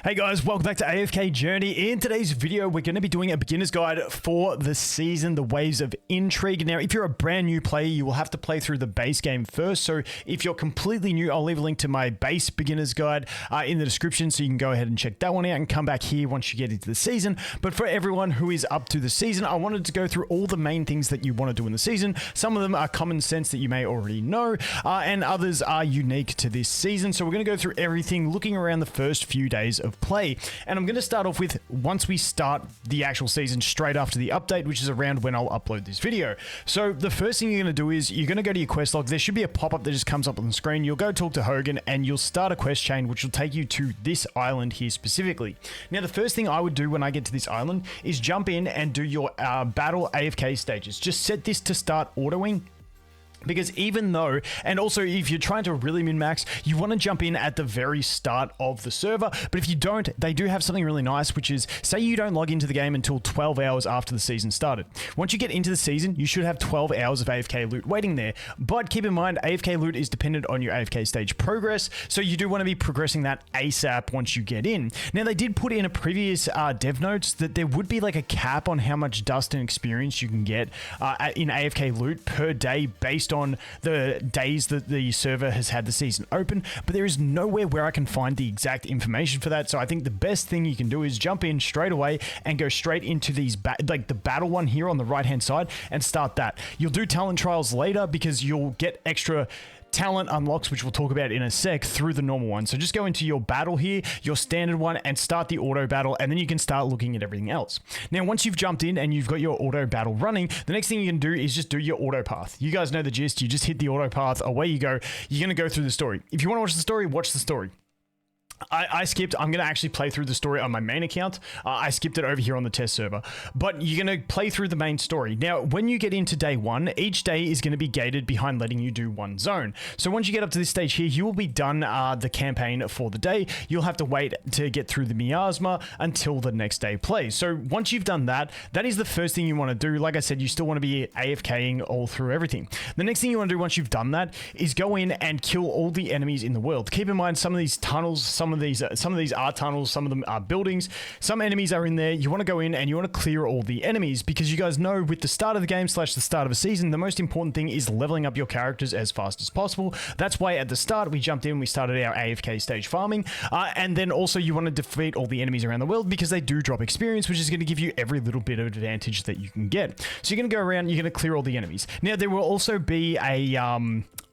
Hey guys, welcome back to AFK Journey. In today's video, we're going to be doing a beginner's guide for the season, the Waves of Intrigue. Now, if you're a brand new player, you will have to play through the base game first. So if you're completely new, I'll leave a link to my base beginner's guide in the description, so you can go ahead and check that one out and come back here once you get into the season. But for everyone who is up to the season, I wanted to go through all the main things that you want to do in the season. Some of them are common sense that you may already know, and others are unique to this season. So we're going to go through everything, looking around the first few days of play. And I'm going to start off with once we start the actual season straight after the update, which is around when I'll upload this video. So the first thing you're going to do is you're going to go to your quest log. There should be a pop-up that just comes up on the screen. You'll go talk to Hogan and you'll start a quest chain, which will take you to this island here specifically. Now, the first thing I would do when I get to this island is jump in and do your battle AFK stages. Just set this to start autoing. Because even though, and also if you're trying to really min-max, you want to jump in at the very start of the server. But if you don't, they do have something really nice, which is, say you don't log into the game until 12 hours after the season started. Once you get into the season, you should have 12 hours of AFK loot waiting there. But keep in mind, AFK loot is dependent on your AFK stage progress, so you do want to be progressing that ASAP once you get in. Now, they did put in a previous dev notes that there would be like a cap on how much dust and experience you can get in AFK loot per day based on the days that the server has had the season open, but there is nowhere where I can find the exact information for that. So I think the best thing you can do is jump in straight away and go straight into these like the battle one here on the right hand side and start that. You'll do talent trials later because you'll get extra talent unlocks, which we'll talk about in a sec, through the normal one. So just go into your battle here, your standard one, and start the auto battle, and then you can start looking at everything else. Now, once you've jumped in and you've got your auto battle running, the next thing you can do is just do your auto path. You guys know the gist. You just hit the auto path, away you go. You're going to go through the story. If you want to watch the story, watch the story. I skipped. I'm going to actually play through the story on my main account. I skipped it over here on the test server, but you're going to play through the main story. Now, when you get into day one, each day is going to be gated behind letting you do one zone. So once you get up to this stage here, you will be done the campaign for the day. You'll have to wait to get through the miasma until the next day plays. So once you've done that, that is the first thing you want to do. Like I said, you still want to be AFKing all through everything. The next thing you want to do once you've done that is go in and kill all the enemies in the world. Keep in mind, some of these tunnels, some of these are tunnels, some of them are buildings, some enemies are in there. You want to go in and you want to clear all the enemies, because you guys know with the start of the game / the start of a season, the most important thing is leveling up your characters as fast as possible. That's why at the start we jumped in, we started our AFK stage farming, and then also you want to defeat all the enemies around the world, because they do drop experience, which is going to give you every little bit of advantage that you can get. So you're going to go around, you're going to clear all the enemies. Now, there will also be a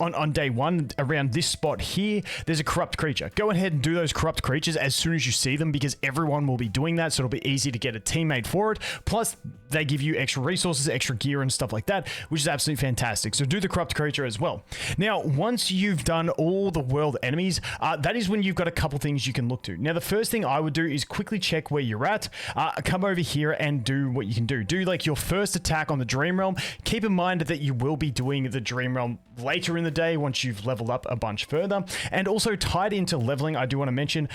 on day one, around this spot here, there's a corrupt creature. Go ahead and do those corrupt creatures as soon as you see them, because everyone will be doing that, so it'll be easy to get a teammate for it. Plus, they give you extra resources, extra gear and stuff like that, which is absolutely fantastic. So do the corrupt creature as well. Now, once you've done all the world enemies, that is when you've got a couple things you can look to. Now, the first thing I would do is quickly check where you're at. Come over here and do what you can do. Do like your first attack on the Dream Realm. Keep in mind that you will be doing the Dream Realm later in the day once you've leveled up a bunch further. And also tied into leveling, I do want to mention,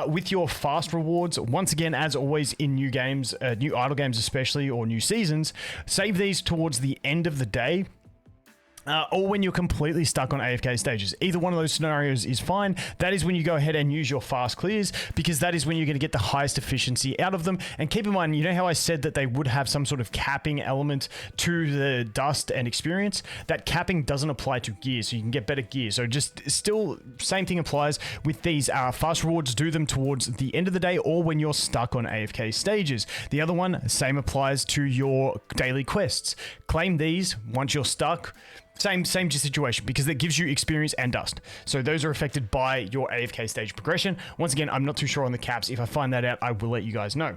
with your fast rewards, once again, as always in new games, new idle games especially, or new seasons, save these towards the end of the day. Or when you're completely stuck on AFK stages. Either one of those scenarios is fine. That is when you go ahead and use your fast clears, because that is when you're going to get the highest efficiency out of them. And keep in mind, you know how I said that they would have some sort of capping element to the dust and experience? That capping doesn't apply to gear, so you can get better gear. So just still, same thing applies with these fast rewards. Do them towards the end of the day or when you're stuck on AFK stages. The other one, same applies to your daily quests. Claim these once you're stuck. Same situation, because that gives you experience and dust. So those are affected by your AFK stage progression. Once again, I'm not too sure on the caps. If I find that out, I will let you guys know.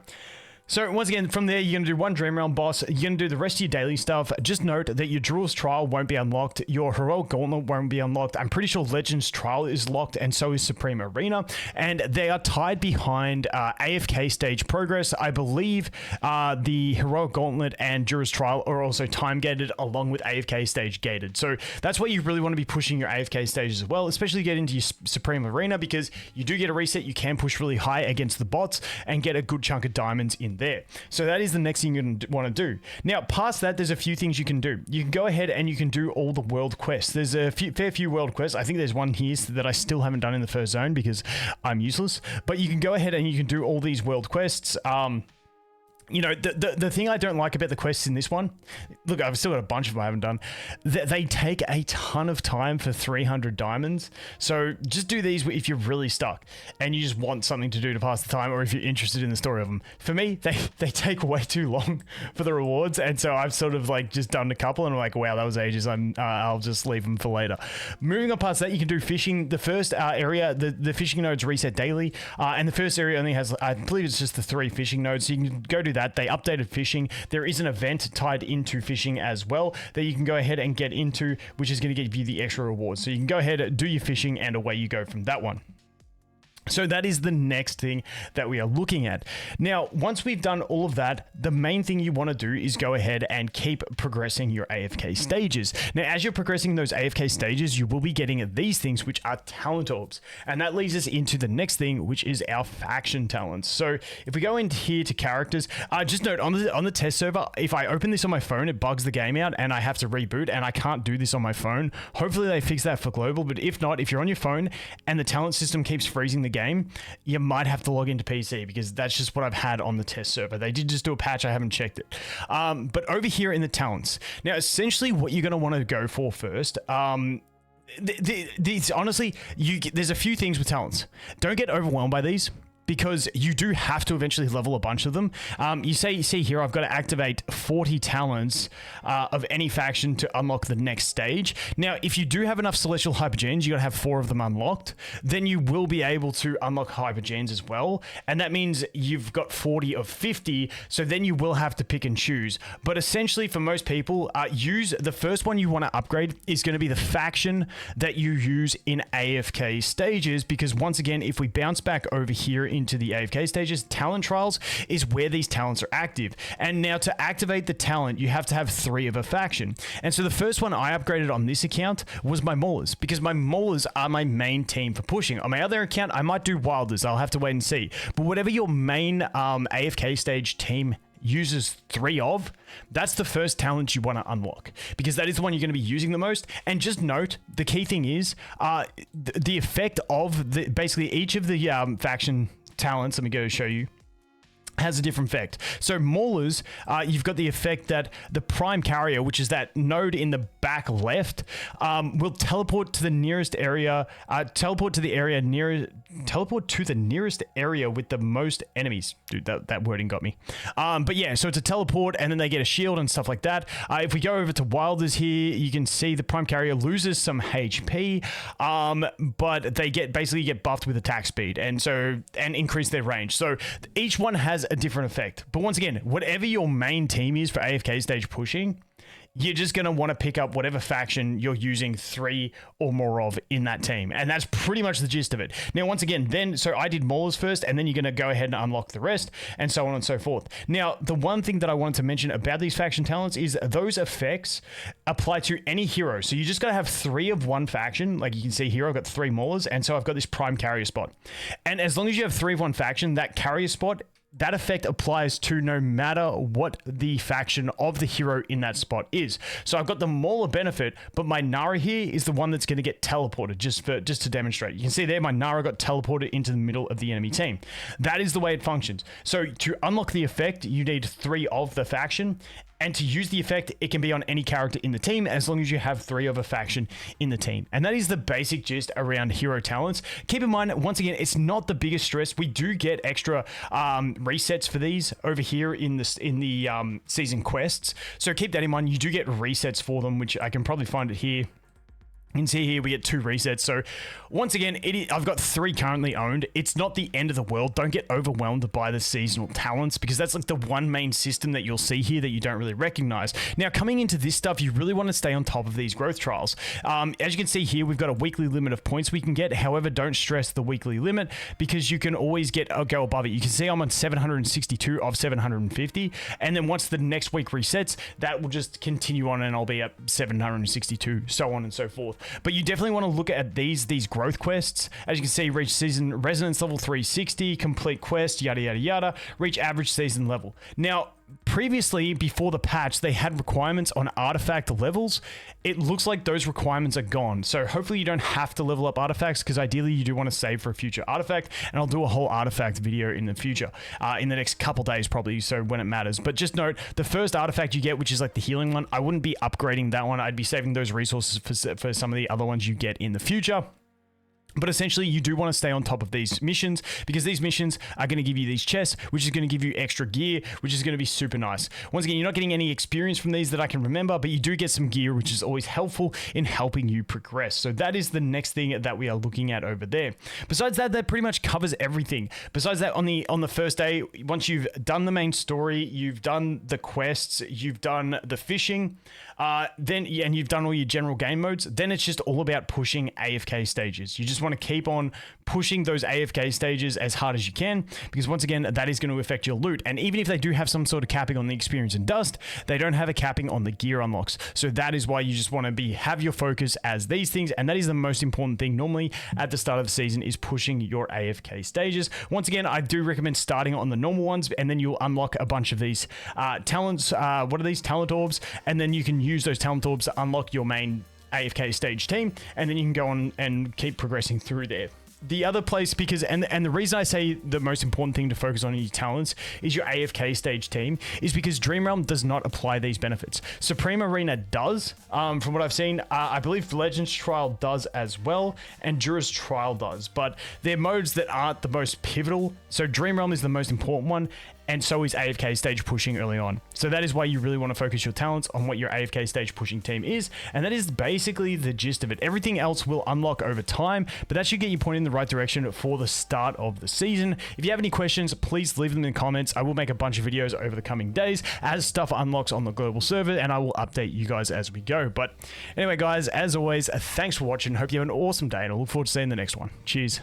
So once again, from there, you're going to do one Dream Realm boss. You're going to do the rest of your daily stuff. Just note that your Drill's Trial won't be unlocked. Your Heroic Gauntlet won't be unlocked. I'm pretty sure Legends Trial is locked, and so is Supreme Arena. And they are tied behind AFK stage progress. I believe the Heroic Gauntlet and Drill's Trial are also time gated along with AFK stage gated. So that's why you really want to be pushing your AFK stages as well, especially get into your Supreme Arena, because you do get a reset. You can push really high against the bots and get a good chunk of diamonds in there. So that is the next thing you're going to want to do. Now, past that, there's a few things you can do. You can go ahead and you can do all the world quests. There's a fair few world quests. I think there's one here that I still haven't done in the first zone because I'm useless. But you can go ahead and you can do all these world quests. You know, the thing I don't like about the quests in this one, look, I've still got a bunch of them I haven't done. They take a ton of time for 300 diamonds. So just do these if you're really stuck and you just want something to do to pass the time, or if you're interested in the story of them. For me, they take way too long for the rewards. And so I've sort of like just done a couple and I'm like, wow, that was ages. I'll just leave them for later. Moving on past that, you can do fishing. The first area, the fishing nodes reset daily. And the first area only has, I believe it's just the 3 fishing nodes. So you can go do that. They updated fishing. There is an event tied into fishing as well that you can go ahead and get into, which is going to give you the extra rewards. So you can go ahead, do your fishing, and away you go from that one. So that is the next thing that we are looking at. Now, once we've done all of that, the main thing you want to do is go ahead and keep progressing your AFK stages. Now, as you're progressing those AFK stages, you will be getting these things, which are talent orbs. And that leads us into the next thing, which is our faction talents. So if we go in here to characters, just note on the test server, if I open this on my phone, it bugs the game out and I have to reboot and I can't do this on my phone. Hopefully they fix that for global, but if not, if you're on your phone and the talent system keeps freezing the game, you might have to log into PC because that's just what I've had on the test server. They did just do a patch. I haven't checked it. But over here in the talents, now essentially what you're going to want to go for first, honestly, there's a few things with talents. Don't get overwhelmed by these, because you do have to eventually level a bunch of them. You see here, I've got to activate 40 talents of any faction to unlock the next stage. Now, if you do have enough Celestial Hypergenes, you got to have 4 of them unlocked, then you will be able to unlock Hypergenes as well. And that means you've got 40 of 50, so then you will have to pick and choose. But essentially, for most people, use the first one you want to upgrade is going to be the faction that you use in AFK stages, because once again, if we bounce back over here into the AFK stages, talent trials is where these talents are active. And now to activate the talent, you have to have 3 of a faction. And so the first one I upgraded on this account was my Maulers, because my Maulers are my main team for pushing. On my other account, I might do Wilders. I'll have to wait and see. But whatever your main AFK stage team uses 3 of, that's the first talent you want to unlock, because that is the one you're going to be using the most. And just note, the key thing is the effect of basically each of the faction talents, let me go show you, has a different effect. So Maulers, you've got the effect that the prime carrier, which is that node in the back left, will teleport to the nearest area, teleport to the nearest area with the most enemies. Dude, that wording got me. But yeah, so it's a teleport and then they get a shield and stuff like that. If we go over to Wilders here, you can see the prime carrier loses some HP, but they basically get buffed with attack speed and increase their range. So each one has a different effect. But once again, whatever your main team is for AFK stage pushing, you're just going to want to pick up whatever faction you're using 3 or more of in that team. And that's pretty much the gist of it. Now, once again, so I did Maulers first, and then you're going to go ahead and unlock the rest, and so on and so forth. Now, the one thing that I wanted to mention about these faction talents is those effects apply to any hero. So you just got to have 3 of one faction. Like you can see here, I've got 3 Maulers, and so I've got this prime carrier spot. And as long as you have 3 of one faction, that carrier spot, that effect applies to no matter what the faction of the hero in that spot is. So I've got the Mauler benefit, but my Nara here is the one that's going to get teleported, just to demonstrate. You can see there my Nara got teleported into the middle of the enemy team. That is the way it functions. So to unlock the effect, you need 3 of the faction. And to use the effect, it can be on any character in the team as long as you have 3 of a faction in the team. And that is the basic gist around hero talents. Keep in mind, once again, it's not the biggest stress. We do get extra resets for these over here in the season quests. So keep that in mind. You do get resets for them, which I can probably find it here. You can see here we get 2 resets. So once again, I've got 3 currently owned. It's not the end of the world. Don't get overwhelmed by the seasonal talents, because that's like the one main system that you'll see here that you don't really recognize. Now, coming into this stuff, you really want to stay on top of these growth trials. As you can see here, we've got a weekly limit of points we can get. However, don't stress the weekly limit, because you can always go above it. You can see I'm on 762 of 750. And then once the next week resets, that will just continue on and I'll be at 762, so on and so forth. But you definitely want to look at these growth quests. As you can see, reach season resonance level 360, complete quest, yada, yada, yada, reach average season level. Now, previously, before the patch, they had requirements on artifact levels. It looks like those requirements are gone. So hopefully you don't have to level up artifacts, because ideally you do want to save for a future artifact. And I'll do a whole artifact video in the future, in the next couple days probably, so when it matters. But just note, the first artifact you get, which is like the healing one, I wouldn't be upgrading that one. I'd be saving those resources for some of the other ones you get in the future. But essentially, you do want to stay on top of these missions, because these missions are going to give you these chests, which is going to give you extra gear, which is going to be super nice. Once again, you're not getting any experience from these that I can remember, but you do get some gear, which is always helpful in helping you progress. So that is the next thing that we are looking at over there. Besides that, that pretty much covers everything. Besides that, on the first day, once you've done the main story, you've done the quests, you've done the fishing, and you've done all your general game modes, then it's just all about pushing AFK stages. You just want to keep on pushing those AFK stages as hard as you can, because once again, that is going to affect your loot. And even if they do have some sort of capping on the experience and dust, they don't have a capping on the gear unlocks. So that is why you just want to have your focus as these things, and that is the most important thing normally at the start of the season, is pushing your AFK stages. Once again, I do recommend starting on the normal ones, and then you'll unlock a bunch of these talents. What are these? Talent orbs. And then you can use those talent orbs to unlock your main AFK stage team, and then you can go on and keep progressing through there. The other place, because and the reason I say the most important thing to focus on in your talents is your AFK stage team, is because Dream Realm does not apply these benefits. Supreme Arena does, from what I've seen. I believe Legends Trial does as well, and Jura's Trial does, but they're modes that aren't the most pivotal. So Dream Realm is the most important one, and so is AFK stage pushing early on. So that is why you really want to focus your talents on what your AFK stage pushing team is, and that is basically the gist of it. Everything else will unlock over time, but that should get you pointed in the right direction for the start of the season. If you have any questions, please leave them in the comments. I will make a bunch of videos over the coming days as stuff unlocks on the global server, and I will update you guys as we go. But anyway, guys, as always, thanks for watching. Hope you have an awesome day, and I look forward to seeing the next one. Cheers.